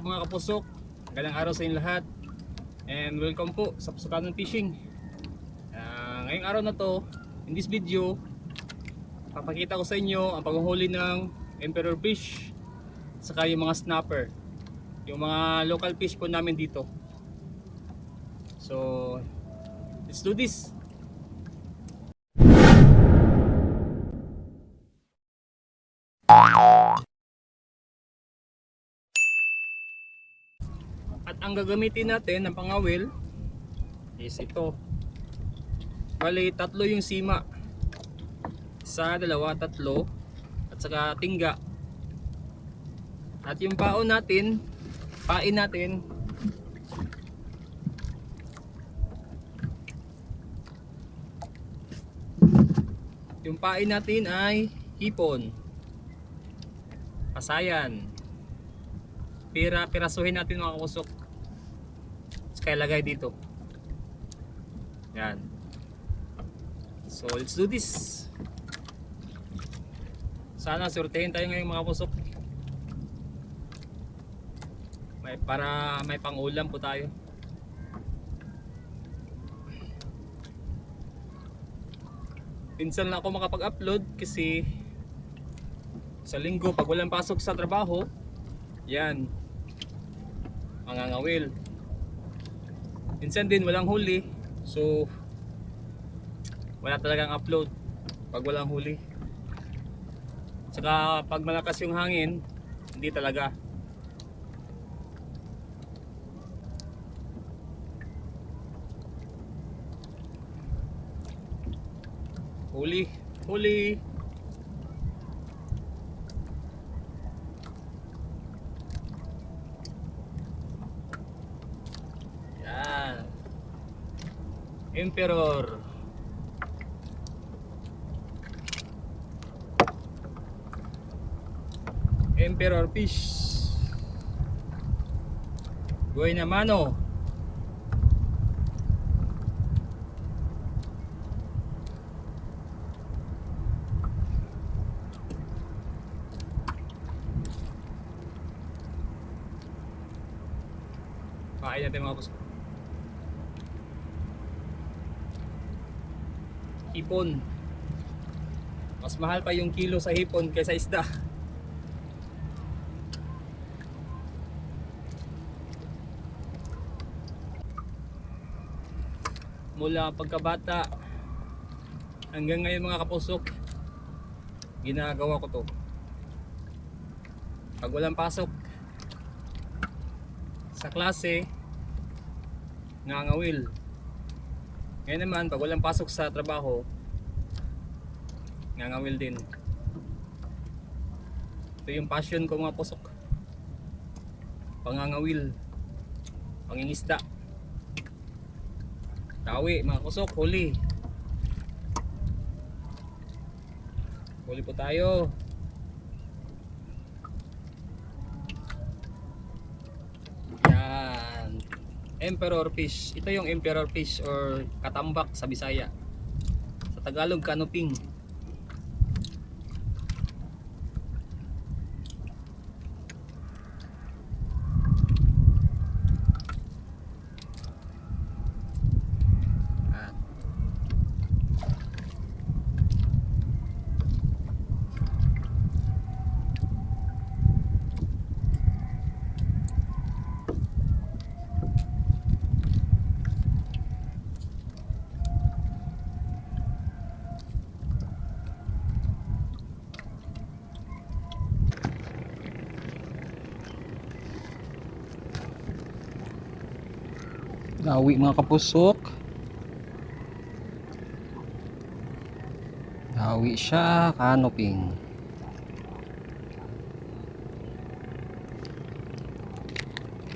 up mga kapusok? Magandang araw sa inyo lahat. And welcome po sa Pusukanan Fishing. Ngayong araw na to, in this video, papakita ko sa inyo ang paghuhuli ng emperor fish saka yung mga snapper, yung mga local fish po namin dito. So, let's do this. At ang gagamitin natin ng pangawil is ito. Bali, tatlo yung sima. Isa, dalawa, tatlo. At saka tingga. At yung pain natin, yung pain natin ay hipon, pasayan. Pirasuhin natin mga kusok. Kaya lagay dito. Yan. So let's do this. Sana surtehin tayo ngayong mga kusok. Para may pang-ulam po tayo. Minsan lang ako makapag-upload kasi sa linggo pag walang pasok sa trabaho, yan, mangangawil. Minsan din walang huli, so wala talagang upload pag walang huli. Saka pag malakas yung hangin, hindi talaga. Huli. Yan. Emperor. Emperor fish. Buhay na mano. Pakai natin mga kusok. Hipon. Mas mahal pa yung kilo sa hipon kaysa isda. Mula pagkabata hanggang ngayon mga kapusok, ginagawa ko to. Pag walang pasok sa klase, ngangawil. Ngayon naman pag walang pasok sa trabaho, ngangawil din. Ito yung passion ko mga pusok. Pangangawil, pangingisda. Tawi mga kusok, huli. Huli po tayo. Yan. Emperor fish. Ito yung emperor fish or katambak sa Bisaya. Sa Tagalog, kanuping. Dawi mga kapusok. Dawi siya, kanoping.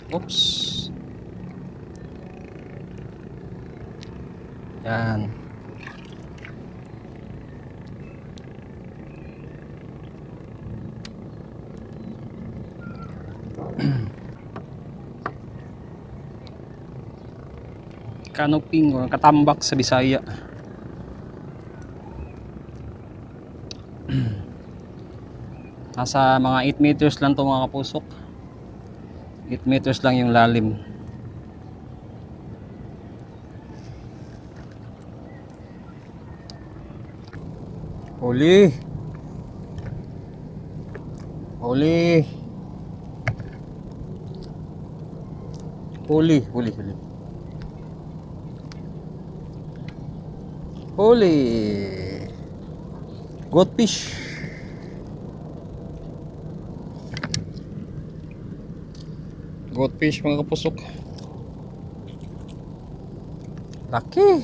Oops. Yan. Kanoping o katambak sa Bisaya. Nasa mga 8 meters lang to mga kapusok. 8 meters lang yung lalim. Huli. Huli. Huli, huli, huli. Huli. Goldfish. Goldfish mga kapusok. Laki.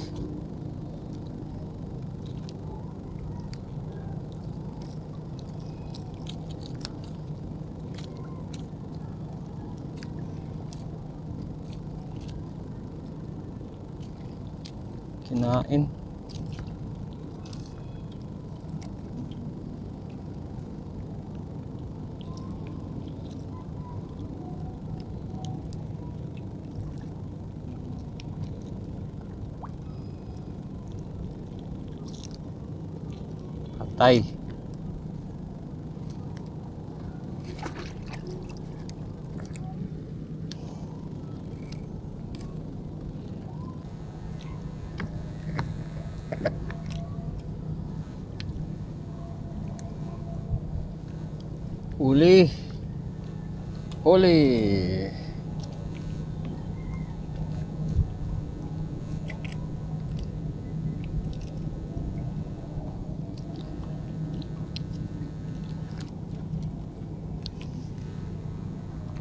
Kinain. Patay. Huli. Huli.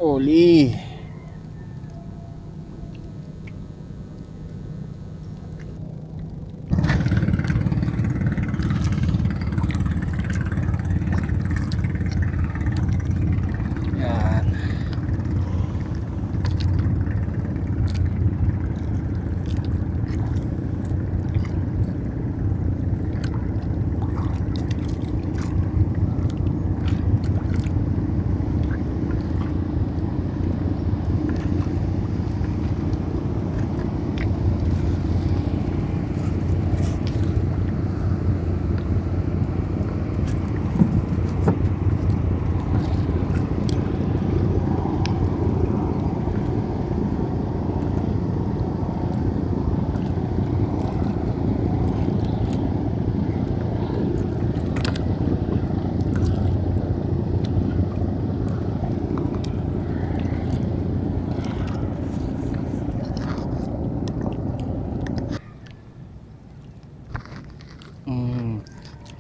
Huli. Yan.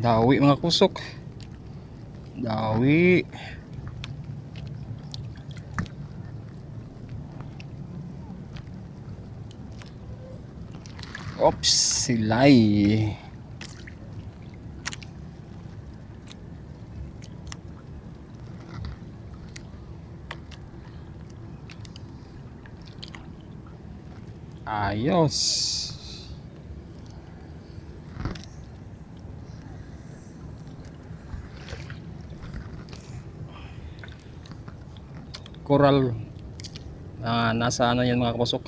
Dawi mga kusok. Dawi. Ops, silay. Ayos. Coral. Nasa ano yan mga kapusok.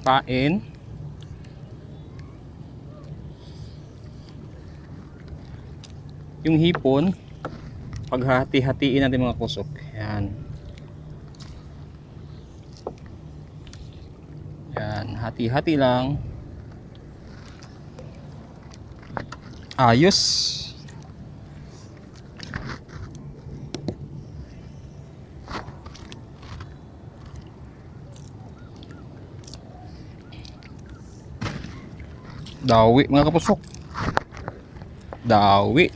Pain. Yung hipon, paghati-hatiin natin mga kusok. Yan. Yan, hati-hati lang. Ayos. Dawi mga kapusok. Dawi.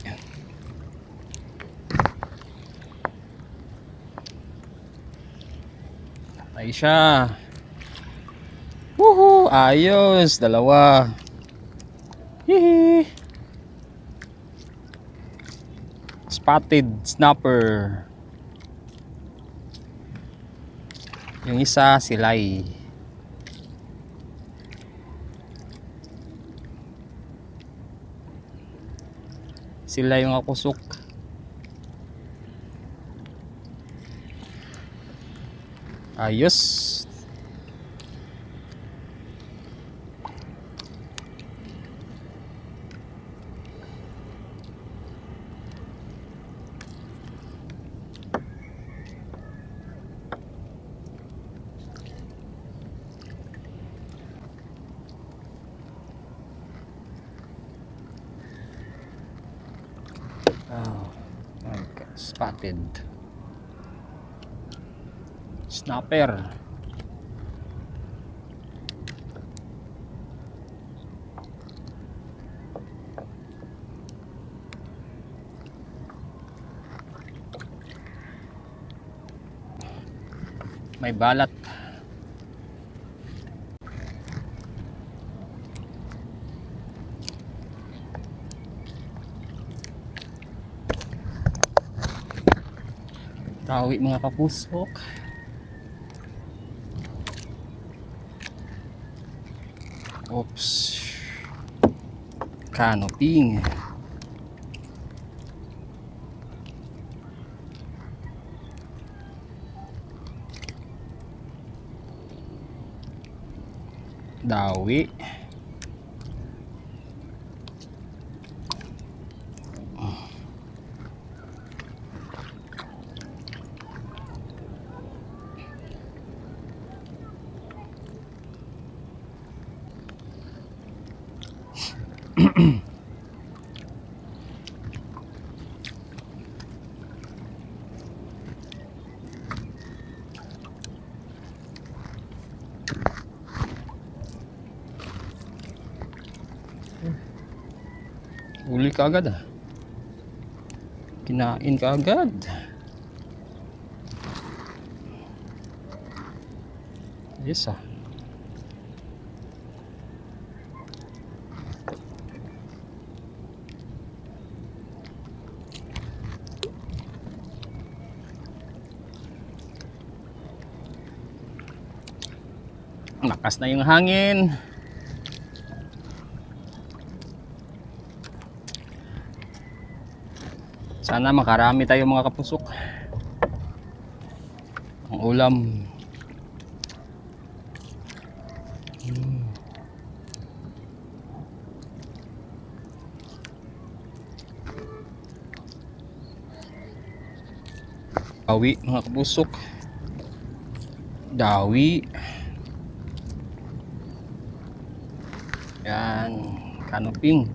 Ay siya. Woohoo! Ayos. Dalawa. Hihi. Spotted snapper. Yung isa silay. Sila yung kapusok. Ayos. Spotted snapper. May balat. Tawi mga kapusok. Oops. Canoping. Dawi. Uli ka agad ah. Kinain ka agad. Yes ah. Lakas na yung hangin. Sana makarami tayo mga kapusok. Ang ulam. Dawi mga kapusok. Dawi. Yan, canoping.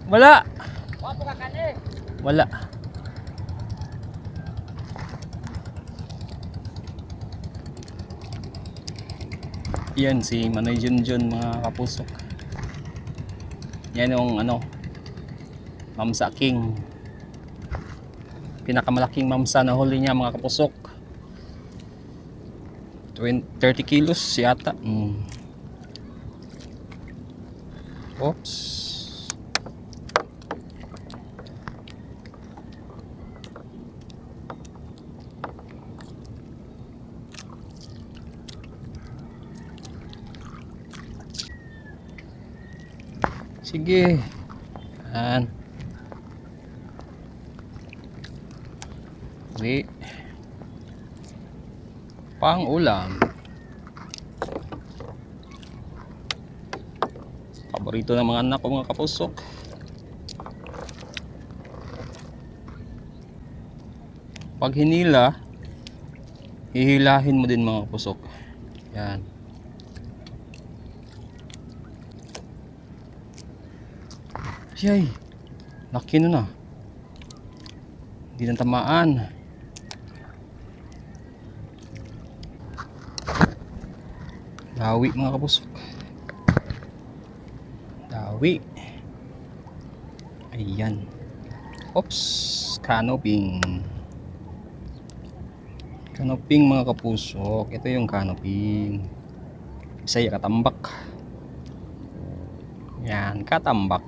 Wala. Wala. Yan si Manoy Junjun mga kapusok. Yan yung ano, mamsa king. Pinakamalaking mamsa na huli niya mga kapusok. 30 kilos yata. Oops. Sige. Yan. Uli. Pang ulam. Paborito ng mga anak ko mga kapusok. Pag hinila, hihilahin mo din mga kapusok. Yan. Yay, laki nun ah. Hindi na tamaan. Dawi mga kapusok. Dawi. Ayan. Oops, canoping. Canoping mga kapusok. Ito yung canoping. Isa yung katambak. Yan, katambak.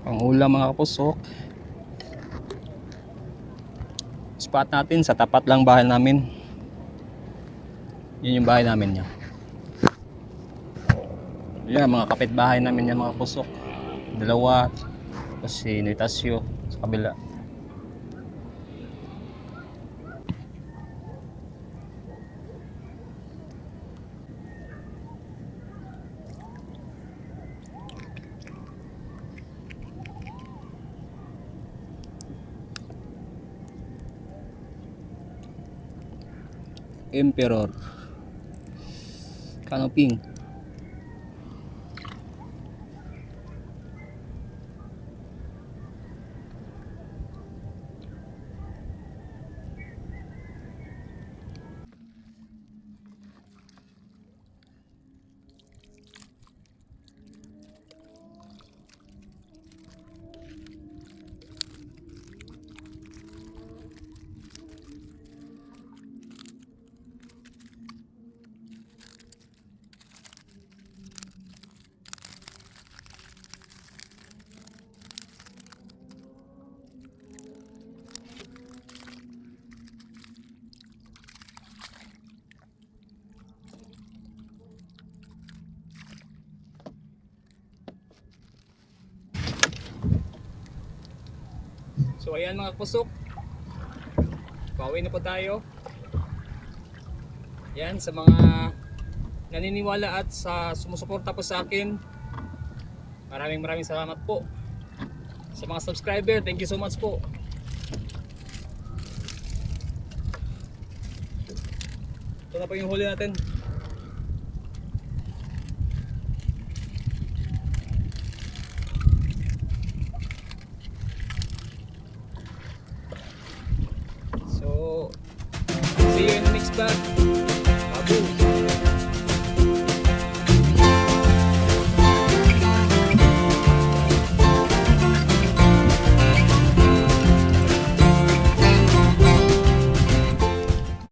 Pang ulam mga kapusok. Spot natin sa tapat lang bahay namin. Yun yung bahay namin niya. Yan, mga kapitbahay namin yan mga kusok. Dalawa. Tapos si Nitasio sa kabila. Emperor Canoping. So ayan mga kusok, pauwi na po tayo. Yan, sa mga naniniwala at sa sumusuporta po sa akin, maraming salamat po. Sa mga subscriber, thank you so much po. Ito na po yung huli natin.